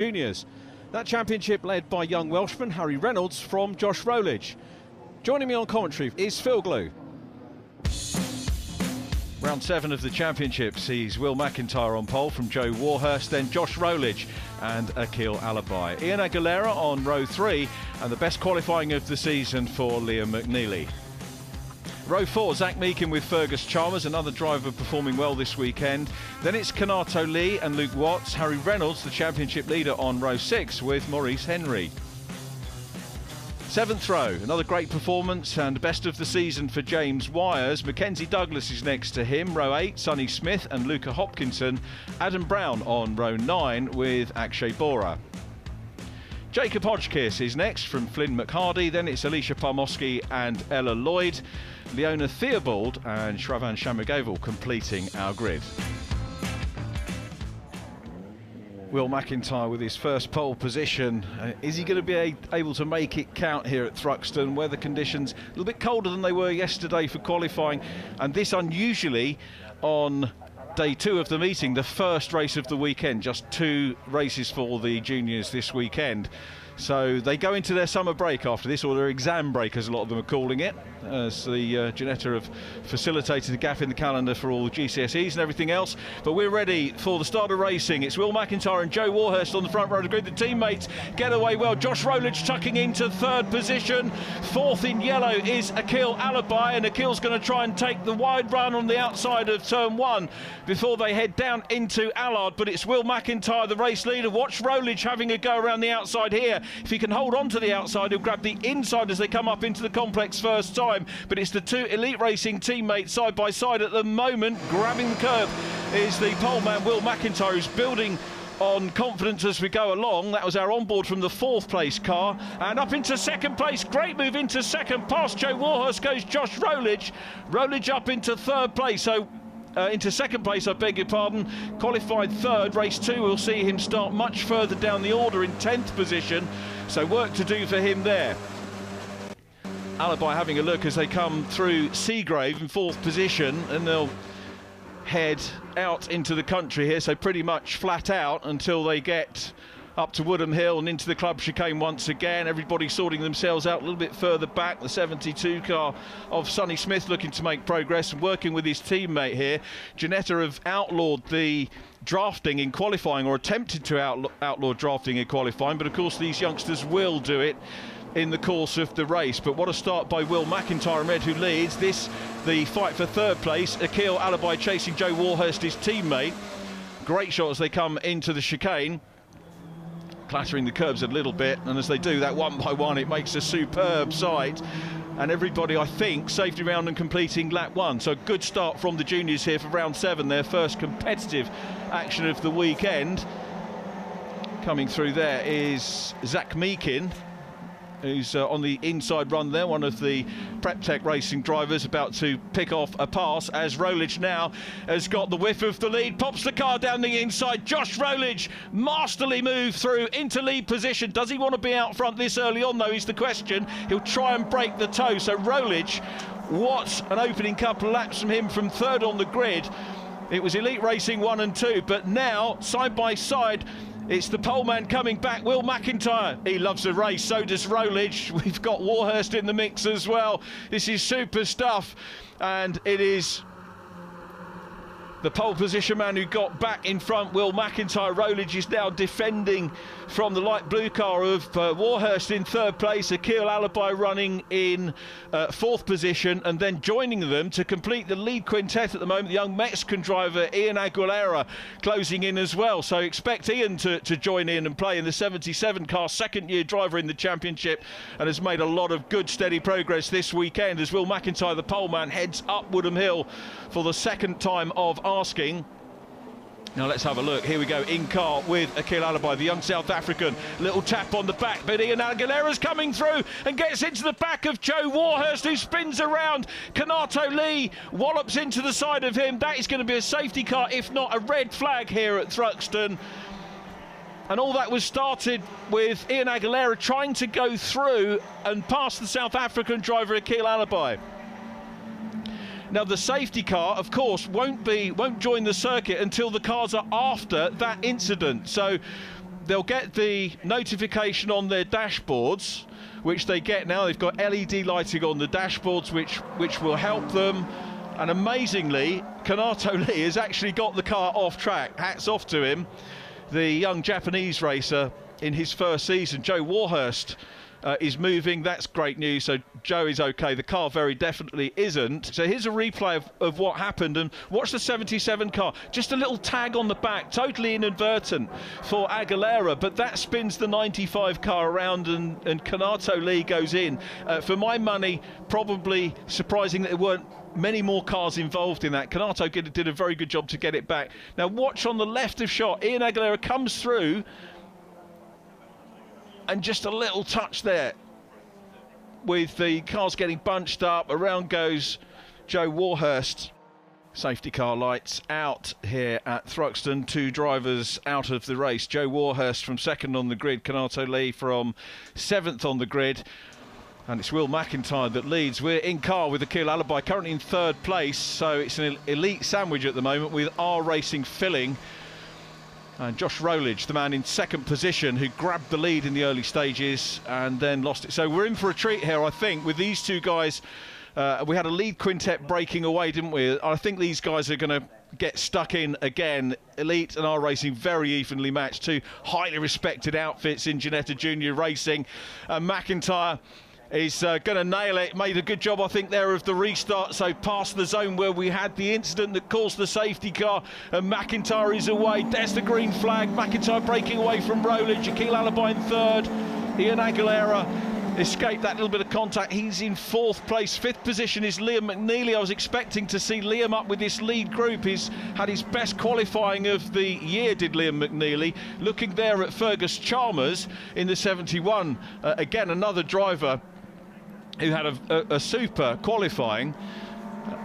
Juniors. That championship led by young Welshman Harry Reynolds from Josh Rowledge. Joining me on commentary is Phil Glue. Round 7 of the championship sees Will McIntyre on pole from Joe Warhurst, then Josh Rowledge and Akil Alabai. Ian Aguilera on row 3, and the best qualifying of the season for Liam McNeely. Row 4, Zach Meakin with Fergus Chalmers, another driver performing well this weekend. Then it's Ginetta Lee and Luke Watts. Harry Reynolds, the championship leader, on row 6 with Maurice Henry. 7th row, another great performance and best of the season for James Wires. Mackenzie Douglas is next to him. Row 8, Sonny Smith and Luca Hopkinson. Adam Brown on row 9 with Akshay Bora. Jacob Hodgkiss is next from Flynn McHardy. Then it's Alicia Parmosky and Ella Lloyd. Leona Theobald and Shravan Shamagavel completing our grid. Will McIntyre with his first pole position. Is he going to be able to make it count here at Thruxton? Weather conditions a little bit colder than they were yesterday for qualifying, and this unusually on day 2 of the meeting, the first race of the weekend. Just 2 races for the juniors this weekend. So they go into their summer break after this, or their exam break as a lot of them are calling it, as the Ginetta have facilitated a gap in the calendar for all the GCSEs and everything else. But we're ready for the start of racing. It's Will McIntyre and Joe Warhurst on the front row of the grid. The teammates get away well. Josh Rowledge tucking into 3rd position. 4th in yellow is Akil Alabai, and Akil's going to try and take the wide run on the outside of turn 1 before they head down into Allard. But it's Will McIntyre, the race leader. Watch Rowledge having a go around the outside here. If he can hold on to the outside, he'll grab the inside as they come up into the complex first time. But it's the 2 Elite Racing teammates side by side at the moment. Grabbing the curb is the poleman Will McIntyre, who's building on confidence as we go along. That was our onboard from the 4th place car, and up into 2nd place. Great move into 2nd. Past Joe Warhurst goes Josh Rowledge. Rowledge up into 3rd place, so into 2nd place, I beg your pardon. Qualified 3rd. Race 2 will see him start much further down the order in 10th position, so work to do for him there. Alabai having a look as they come through Seagrave in 4th position, and they'll head out into the country here, so pretty much flat out until they get up to Woodham Hill and into the club chicane once again. Everybody sorting themselves out a little bit further back. The 72 car of Sonny Smith looking to make progress and working with his teammate here. Ginetta have outlawed the drafting in qualifying, or attempted to outlaw drafting in qualifying, but of course these youngsters will do it in the course of the race. But what a start by Will McIntyre in red, who leads this, the fight for 3rd place. Akil Alabai chasing Joe Warhurst, his teammate. Great shot as they come into the chicane, clattering the curbs a little bit, and as they do that one by one, it makes a superb sight. And everybody, I think, safety round and completing lap 1. So good start from the juniors here for round 7, their first competitive action of the weekend. Coming through there is Zach Meakin, who's on the inside run there, one of the Prep Tech Racing drivers, about to pick off a pass as Rowledge now has got the whiff of the lead, pops the car down the inside. Josh Rowledge, masterly move through into lead position. Does he want to be out front this early on, though, is the question. He'll try and break the toe. So Rowledge, what an opening couple of laps from him from 3rd on the grid. It was Elite Racing 1 and 2, but now side by side it's the poleman coming back, Will McIntyre. He loves a race, so does Rowledge. We've got Warhurst in the mix as well. This is super stuff, and it is the pole position man who got back in front, Will McIntyre. Rowledge is now defending from the light blue car of Warhurst in 3rd place. Akil Alabai running in 4th position, and then joining them to complete the lead quintet at the moment, the young Mexican driver Ian Aguilera closing in as well. So expect Ian to join in and play in the 77 car, 2nd year driver in the championship, and has made a lot of good steady progress this weekend as Will McIntyre, the poleman, heads up Woodham Hill for the 2nd time of asking. Now let's have a look. Here we go, in car with Akil Alabai, the young South African. Little tap on the back, but Ian Aguilera's coming through and gets into the back of Joe Warhurst, who spins around. Ginetta Lee wallops into the side of him. That is going to be a safety car, if not a red flag here at Thruxton. And all that was started with Ian Aguilera trying to go through and pass the South African driver Akil Alabai. Now, the safety car, of course, won't join the circuit until the cars are after that incident. So they'll get the notification on their dashboards, which they get now. They've got LED lighting on the dashboards, which will help them. And amazingly, Ginetta Lee has actually got the car off track. Hats off to him. The young Japanese racer in his first season, Joe Warhurst, is moving. That's great news. So Joe is okay. The car very definitely isn't. So here's a replay of what happened, and watch the 77 car. Just a little tag on the back, totally inadvertent for Aguilera, but that spins the 95 car around, and Ginetta Lee goes in. For my money, probably surprising that there weren't many more cars involved in that. Ginetta did a very good job to get it back. Now watch on the left of shot, Ian Aguilera comes through, and just a little touch there with the cars getting bunched up. Around goes Joe Warhurst. Safety car lights out here at Thruxton. 2 drivers out of the race. Joe Warhurst from 2nd on the grid, Ginetta Lee from 7th on the grid. And it's Will McIntyre that leads. We're in car with Akil Alabai, currently in 3rd place. So it's an elite sandwich at the moment with R Racing filling. And Josh Rowledge, the man in 2nd position, who grabbed the lead in the early stages and then lost it. So we're in for a treat here, I think, with these 2 guys. We had a lead quintet breaking away, didn't we? I think these guys are going to get stuck in again. Elite and R Racing very evenly matched. 2 highly respected outfits in Ginetta Junior Racing. McIntyre is going to nail it. Made a good job, I think, there of the restart. So past the zone where we had the incident that caused the safety car, and McIntyre is away. There's the green flag. McIntyre breaking away from Rowledge. Akil Alabai in 3rd. Ian Aguilera escaped that little bit of contact. He's in 4th place. 5th position is Liam McNeely. I was expecting to see Liam up with this lead group. He's had his best qualifying of the year, did Liam McNeely. Looking there at Fergus Chalmers in the 71. Again, another driver who had a super qualifying,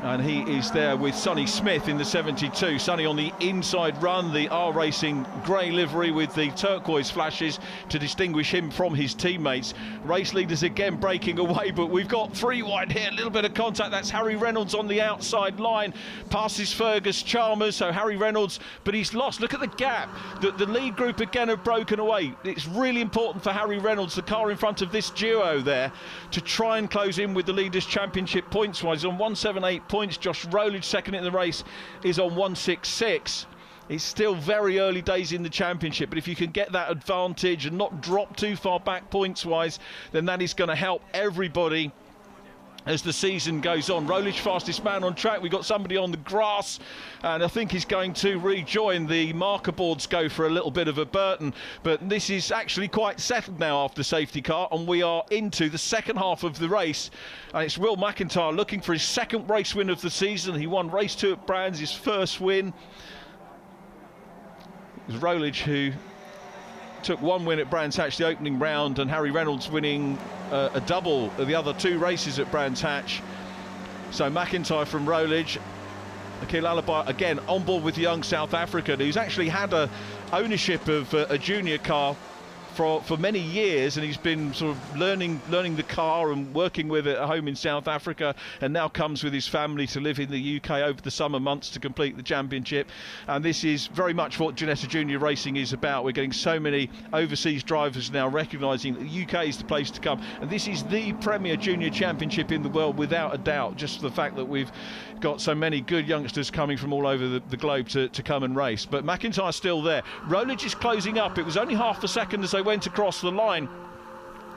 and he is there with Sonny Smith in the 72. Sonny on the inside run, the R Racing grey livery with the turquoise flashes to distinguish him from his teammates. Race leaders again breaking away, but we've got 3 wide here, a little bit of contact. That's Harry Reynolds on the outside line, passes Fergus Chalmers, so Harry Reynolds, but he's lost. Look at the gap. The lead group again have broken away. It's really important for Harry Reynolds, the car in front of this duo there, to try and close in with the Leaders' Championship points-wise. On 178 points, Josh Rowledge, 2nd in the race, is on 166. It's still very early days in the championship, but if you can get that advantage and not drop too far back points-wise, then that is going to help everybody as the season goes on. Rowledge, fastest man on track. We've got somebody on the grass, and I think he's going to rejoin. The marker boards go for a little bit of a Burton, but this is actually quite settled now after safety car, and we are into the 2nd half of the race. And it's Will McIntyre looking for his 2nd race win of the season. He won race 2 at Brands, his 1st win. It was Rowledge who took 1 win at Brands Hatch, the opening round, and Harry Reynolds winning a double of the other 2 races at Brands Hatch. So McIntyre from Rowledge. Akil Alabai again on board with the young South African, who's actually had ownership of a junior car for many years, and he's been sort of learning the car and working with it at home in South Africa, and now comes with his family to live in the UK over the summer months to complete the championship. And this is very much what Ginetta Junior Racing is about. We're getting so many overseas drivers now recognising that the UK is the place to come, and this is the premier junior championship in the world without a doubt, just for the fact that we've got so many good youngsters coming from all over the globe to come and race. But McIntyre's still there. Rowledge is closing up. It was only half a second as they went across the line.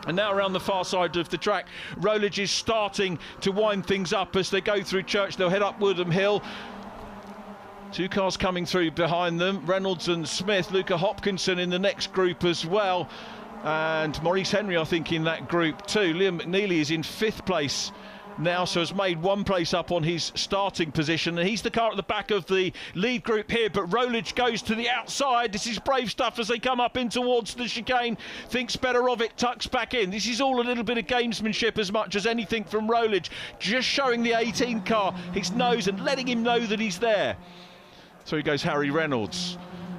And now around the far side of the track, Rowledge is starting to wind things up as they go through Church. They'll head up Woodham Hill. 2 cars coming through behind them. Reynolds and Smith, Luca Hopkinson in the next group as well. And Maurice Henry, I think, in that group too. Liam McNeely is in 5th place now, so has made 1 place up on his starting position, and he's the car at the back of the lead group here. But Rowledge goes to the outside. This is brave stuff as they come up in towards the chicane, thinks better of it, tucks back in. This is all a little bit of gamesmanship as much as anything from Rowledge, just showing the 18 car his nose and letting him know that he's there. So he goes Harry Reynolds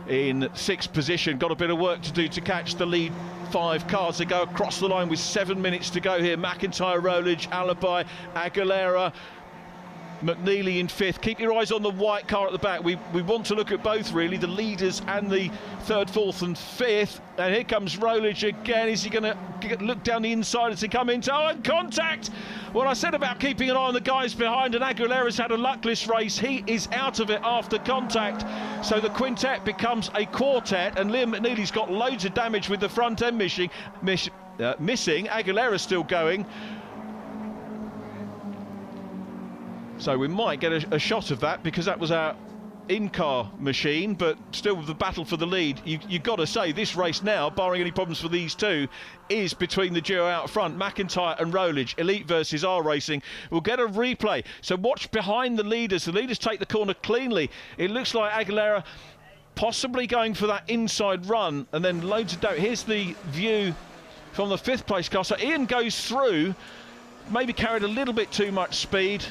in 6th position. Got a bit of work to do to catch the lead 5 cars. They go across the line with 7 minutes to go here. McIntyre, Rowledge, Alabai, Aguilera, McNeely in 5th. Keep your eyes on the white car at the back. We want to look at both, really, the leaders and the 3rd, 4th and 5th. And here comes Rolich again. Is he going to look down the inside as he come into and contact? What I said about keeping an eye on the guys behind, and Aguilera's had a luckless race. He is out of it after contact. So the quintet becomes a quartet, and Liam McNeely's got loads of damage with the front end missing. Aguilera's still going. So we might get a shot of that, because that was our in-car machine, but still with the battle for the lead. You've got to say this race now, barring any problems for these two, is between the duo out front, McIntyre and Rolich. Elite versus R Racing. We'll get a replay. So watch behind the leaders. The leaders take the corner cleanly. It looks like Aguilera possibly going for that inside run, and then loads of doubt. Here's the view from the 5th place car. So Ian goes through, maybe carried a little bit too much speed,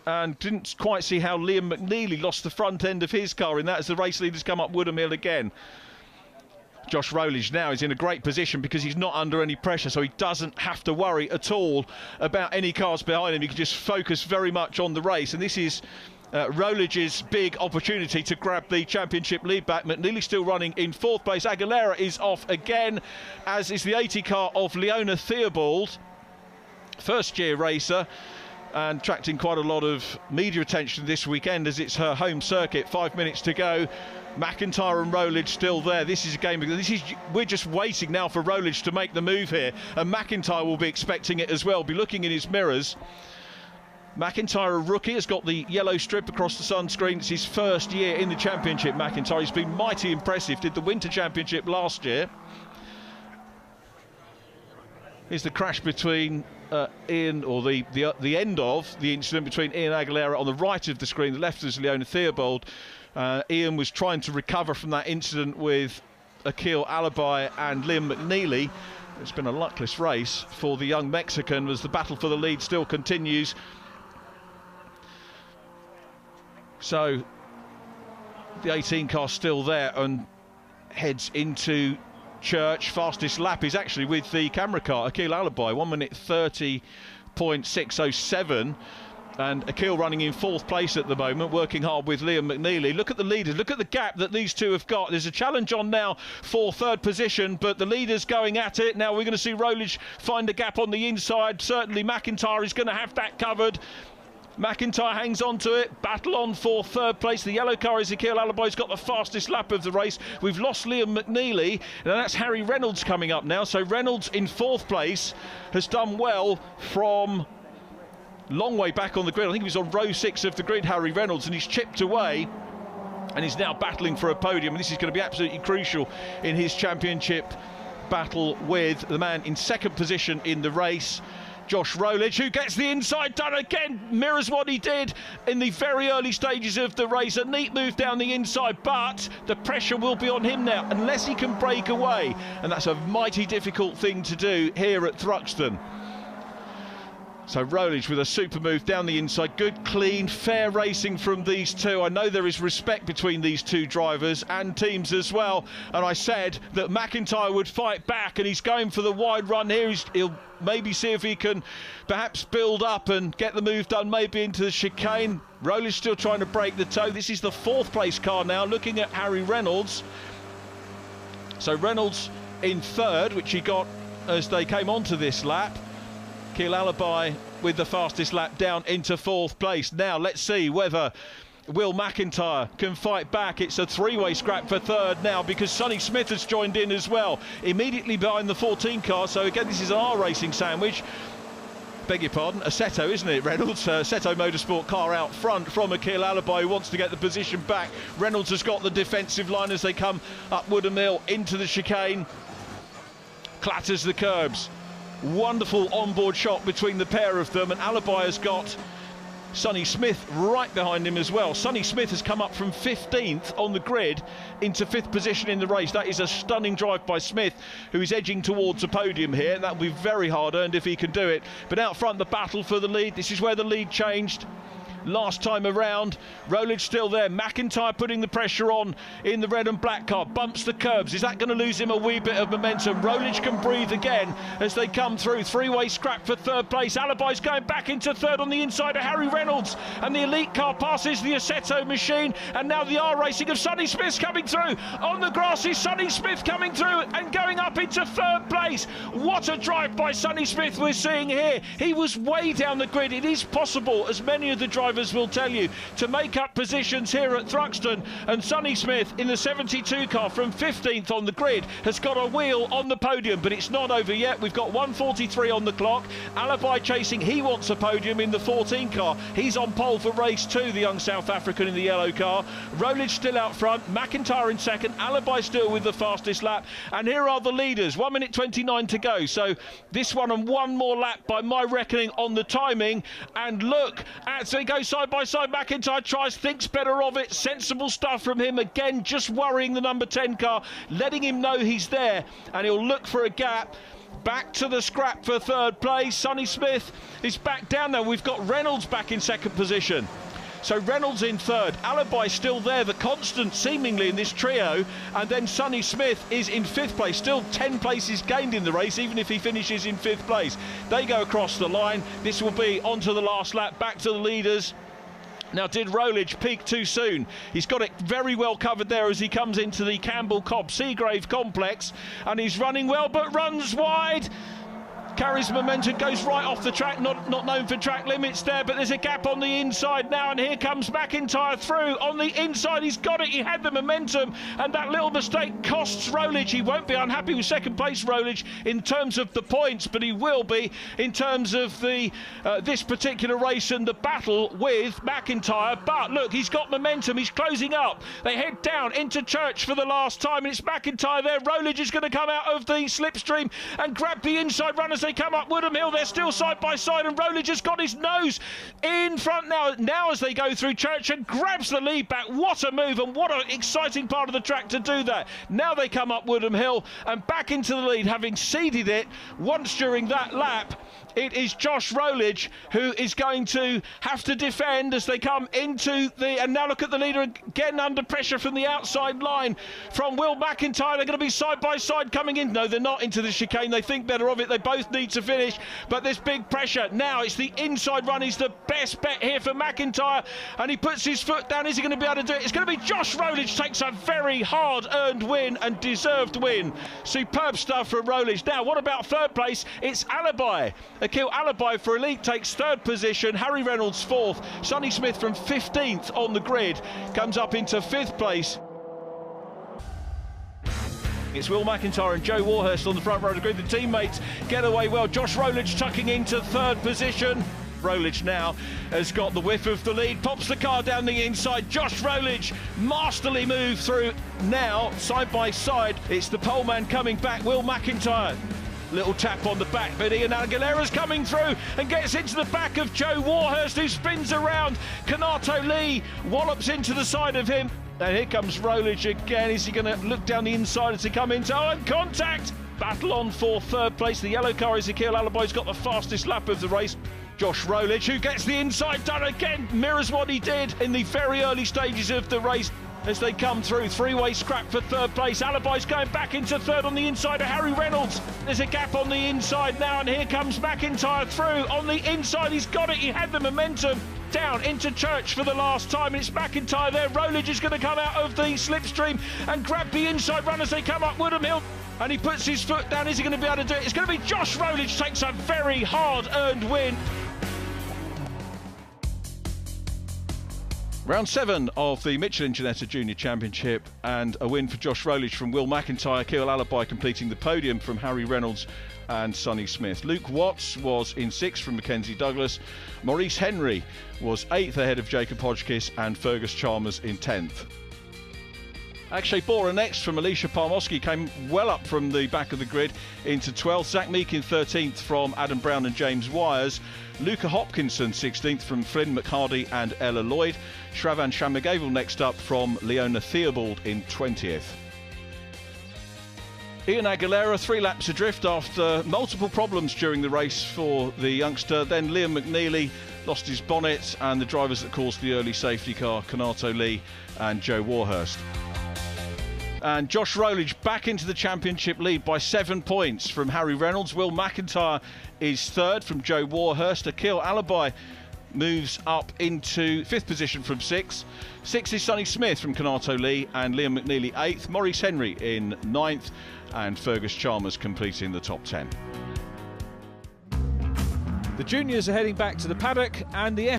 and didn't quite see how Liam McNeely lost the front end of his car in that as the race leaders come up Woodham Hill again. Josh Rolich now is in a great position because he's not under any pressure, so he doesn't have to worry at all about any cars behind him. He can just focus very much on the race, and this is Rolich's big opportunity to grab the championship lead back. McNeely still running in 4th place. Aguilera is off again, as is the 80 car of Leona Theobald, first-year racer, and attracting quite a lot of media attention this weekend as it's her home circuit. 5 minutes to go. McIntyre and Rolich still there. This is a game. We're just waiting now for Rolich to make the move here, and McIntyre will be expecting it as well. Be looking in his mirrors. McIntyre, a rookie, has got the yellow strip across the sunscreen. It's his first year in the championship. McIntyre, he's been mighty impressive. Did the winter championship last year. Here's the crash between Ian, or the end of the incident between Ian Aguilera on the right of the screen. The left is Leona Theobald. Ian was trying to recover from that incident with Akil Alabai and Liam McNeely. It's been a luckless race for the young Mexican as the battle for the lead still continues. So the 18 car still there and heads into Church. Fastest lap is actually with the camera car, Akil Alabai, 1 minute 30.607. And Akil running in 4th place at the moment, working hard with Liam McNeely. Look at the leaders, look at the gap that these two have got. There's a challenge on now for 3rd position, but the leaders going at it. Now we're going to see Rolich find a gap on the inside. Certainly McIntyre is going to have that covered. McIntyre hangs on to it, battle on for 3rd place. The yellow car is Akil Alabai's got the fastest lap of the race. We've lost Liam McNeely, and that's Harry Reynolds coming up now. So Reynolds in 4th place has done well from long way back on the grid. I think he was on row 6 of the grid, Harry Reynolds, and he's chipped away and he's now battling for a podium, and this is going to be absolutely crucial in his championship battle with the man in 2nd position in the race, Josh Rolich, who gets the inside done again, mirrors what he did in the very early stages of the race. A neat move down the inside, but the pressure will be on him now unless he can break away, and that's a mighty difficult thing to do here at Thruxton. So Rolich with a super move down the inside. Good, clean, fair racing from these two. I know there is respect between these two drivers and teams as well. And I said that McIntyre would fight back, and he's going for the wide run here. He'll maybe see if he can perhaps build up and get the move done, maybe into the chicane. Rolich still trying to break the toe. This is the 4th place car now, looking at Harry Reynolds. So Reynolds in 3rd, which he got as they came onto this lap. Akil Alabai with the fastest lap down into 4th place. Now let's see whether Will McIntyre can fight back. It's a 3-way scrap for 3rd now, because Sonny Smith has joined in as well, immediately behind the 14 car. So again, this is an R Racing sandwich. Beg your pardon, a Seto, isn't it, Reynolds? Seto Motorsport car out front from Akil Alabai, who wants to get the position back. Reynolds has got the defensive line as they come up Woodham Hill into the chicane. Clatters the curbs. Wonderful onboard shot between the pair of them, and Alabai has got Sonny Smith right behind him as well. Sonny Smith has come up from 15th on the grid into 5th position in the race. That is a stunning drive by Smith, who is edging towards a podium here. That will be very hard earned if he can do it. But out front, the battle for the lead. This is where the lead changed. last time around. Rolich still there. McIntyre putting the pressure on in the red and black car. Bumps the curbs. Is that going to lose him a wee bit of momentum? Rolich can breathe again as they come through. Three-way scrap for third place. Alibi's going back into third on the inside of Harry Reynolds. And the elite car passes the Assetto machine. And now the R-Racing of Sonny Smith's coming through. On the grass is Sonny Smith coming through and going up into third place. What a drive by Sonny Smith we're seeing here. He was way down the grid. It is possible, as many of the drivers will tell you, to make up positions here at Thruxton, and Sonny Smith in the 72 car from 15th on the grid has got a wheel on the podium, but it's not over yet. We've got 1:43 on the clock. Alibi chasing, he wants a podium in the 14 car. He's on pole for race 2, the young South African in the yellow car. Rolich still out front, McIntyre in second, Alibi still with the fastest lap, and here are the leaders. 1 minute 29 to go, so this one and one more lap by my reckoning on the timing. And look, as they go side by side, McIntyre tries, thinks better of it. Sensible stuff from him again, just worrying the number 10 car, letting him know he's there, and he'll look for a gap. Back to the scrap for third place. Sonny Smith is back down now. We've got Reynolds back in second position. So Reynolds in third, Alibi still there, the constant seemingly in this trio, and then Sonny Smith is in fifth place, still 10 places gained in the race, even if he finishes in fifth place. They go across the line. This will be onto the last lap, back to the leaders. Now, did Rolich peak too soon? He's got it very well covered there as he comes into the Campbell-Cobb-Seagrave complex, and he's running well, but runs wide. Carries momentum, goes right off the track, not known for track limits there, but there's a gap on the inside now, and here comes McIntyre through. On the inside, he's got it, he had the momentum, and that little mistake costs Rolich. He won't be unhappy with second place, Rolich, in terms of the points, but he will be in terms of the this particular race and the battle with McIntyre. But look, he's got momentum, he's closing up. They head down into Church for the last time, and it's McIntyre there. Rolich is going to come out of the slipstream and grab the inside runners. They come up Woodham Hill, they're still side by side, and Rolich has got his nose in front now as they go through Church and grabs the lead back. What a move, and what an exciting part of the track to do that. Now they come up Woodham Hill and back into the lead, having seeded it once during that lap. It is Josh Rolich who is going to have to defend as they come into the... And now look at the leader again under pressure from the outside line from Will McIntyre. They're going to be side by side coming in. No, they're not into the chicane. They think better of it. They both need to finish, but there's big pressure. Now it's the inside run. He's the best bet here for McIntyre, and he puts his foot down. Is he going to be able to do it? It's going to be Josh Rolich takes a very hard-earned win and deserved win. Superb stuff from Rolich. Now, what about third place? It's Alibi. Akil Alibi for Elite takes third position. Harry Reynolds fourth. Sonny Smith from 15th on the grid comes up into fifth place. It's Will McIntyre and Joe Warhurst on the front row of the grid. The teammates get away well. Josh Rolich tucking into third position. Rolich now has got the whiff of the lead, pops the car down the inside. Josh Rolich masterly move through now, side by side. It's the pole man coming back, Will McIntyre. Little tap on the back, but Ian Aguilera's coming through and gets into the back of Joe Warhurst, who spins around. Kanato Lee wallops into the side of him. And here comes Rolich again. Is he going to look down the inside as he come into? Oh, and contact! Battle on for third place. The yellow car is Akil Alibi's got the fastest lap of the race. Josh Rolich, who gets the inside done again, mirrors what he did in the very early stages of the race. As they come through, three-way scrap for third place. Alibi's going back into third on the inside of Harry Reynolds. There's a gap on the inside now, and here comes McIntyre through. On the inside, he's got it, he had the momentum. Down into Church for the last time, and it's McIntyre there. Rolich is going to come out of the slipstream and grab the inside run as they come up Woodham Hill. And he puts his foot down. Is he going to be able to do it? It's going to be Josh Rolich takes a very hard-earned win. Round 7 of the Michelin Ginetta Junior Championship, and a win for Josh Rolich from Will McIntyre. Akil Alibi completing the podium from Harry Reynolds and Sonny Smith. Luke Watts was in 6th from Mackenzie Douglas. Maurice Henry was 8th ahead of Jacob Hodgkiss, and Fergus Chalmers in 10th. Akshay Bora next from Alicia Parmosky came well up from the back of the grid into 12th. Zach Meek in 13th from Adam Brown and James Wires. Luca Hopkinson 16th from Flynn McHardy and Ella Lloyd. Shravan Shamagavel next up from Leona Theobald in 20th. Ian Aguilera 3 laps adrift after multiple problems during the race for the youngster. Then Liam McNeely lost his bonnet, and the drivers that caused the early safety car, Ginetta Lee and Joe Warhurst. And Josh Rowledge back into the championship lead by 7 points from Harry Reynolds. Will McIntyre is third from Joe Warhurst. Akil Alibi moves up into 5th position from 6th. 6th is Sonny Smith from Ginetta Lee and Liam McNeely 8th. Maurice Henry in 9th and Fergus Chalmers completing the top 10. The juniors are heading back to the paddock and the